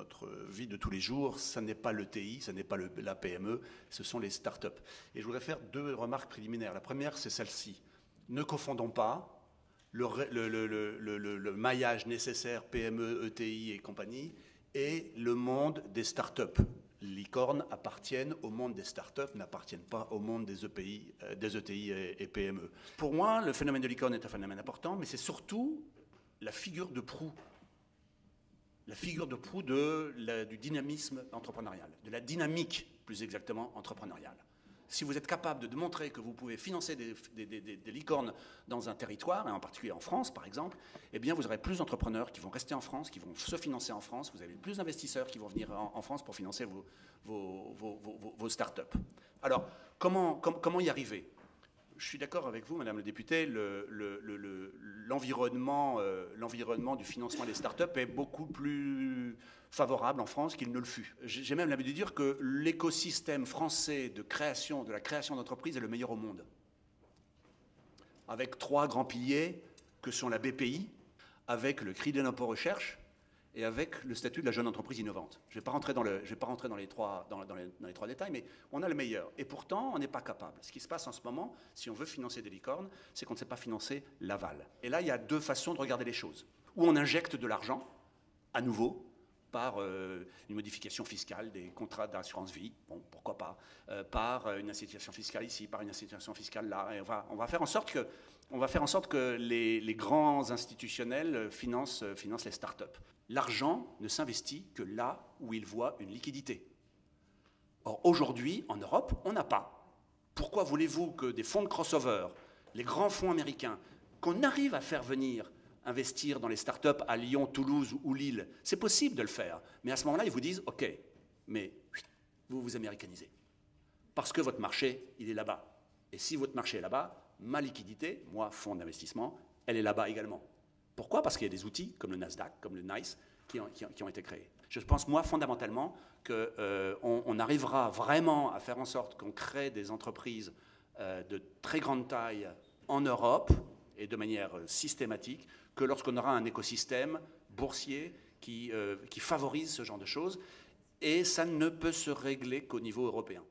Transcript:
notre vie de tous les jours, ça n'est pas l'ETI, ça n'est pas la PME, ce sont les start-up. Et je voudrais faire deux remarques préliminaires. La première, c'est celle-ci. Ne confondons pas le maillage nécessaire PME, ETI et compagnie et le monde des start-up. Les licornes appartiennent au monde des start-up, n'appartiennent pas au monde des ETI et PME. Pour moi, le phénomène de licorne est un phénomène important, mais c'est surtout la figure de proue. La figure de proue du dynamisme entrepreneurial, de la dynamique, plus exactement, entrepreneuriale. Si vous êtes capable de montrer que vous pouvez financer des licornes dans un territoire, et en particulier en France, par exemple, eh bien, vous aurez plus d'entrepreneurs qui vont rester en France, qui vont se financer en France, vous avez plus d'investisseurs qui vont venir en France pour financer vos start-up. Alors, comment y arriver ? Je suis d'accord avec vous, Madame le député, l'environnement du financement des start-up est beaucoup plus favorable en France qu'il ne le fut. J'ai même l'habitude de dire que l'écosystème français de la création d'entreprises est le meilleur au monde. Avec 3 grands piliers que sont la BPI, avec le crédit d'impôt recherche et avec le statut de la jeune entreprise innovante. Je ne vais pas rentrer dans les trois détails, mais on a le meilleur. Et pourtant, on n'est pas capable. Ce qui se passe en ce moment, si on veut financer des licornes, c'est qu'on ne sait pas financer l'aval. Et là, il y a 2 façons de regarder les choses. Ou on injecte de l'argent, à nouveau, par une modification fiscale des contrats d'assurance vie, bon, pourquoi pas, par une incitation fiscale ici, par une incitation fiscale là. Et on va faire en sorte que les grands institutionnels financent les start-up. L'argent ne s'investit que là où il voit une liquidité. Or, aujourd'hui, en Europe, on n'a pas. Pourquoi voulez-vous que des fonds de crossover, les grands fonds américains, qu'on arrive à faire venir investir dans les start-up à Lyon, Toulouse ou Lille, c'est possible de le faire. Mais à ce moment-là, ils vous disent, OK, mais vous vous américanisez. Parce que votre marché, il est là-bas. Et si votre marché est là-bas, ma liquidité, moi, fonds d'investissement, elle est là-bas également. Pourquoi ? Parce qu'il y a des outils comme le Nasdaq, comme le NICE, qui ont été créés. Je pense, moi, fondamentalement, qu'on arrivera vraiment à faire en sorte qu'on crée des entreprises de très grande taille en Europe, et de manière systématique, que lorsqu'on aura un écosystème boursier qui favorise ce genre de choses. Et ça ne peut se régler qu'au niveau européen.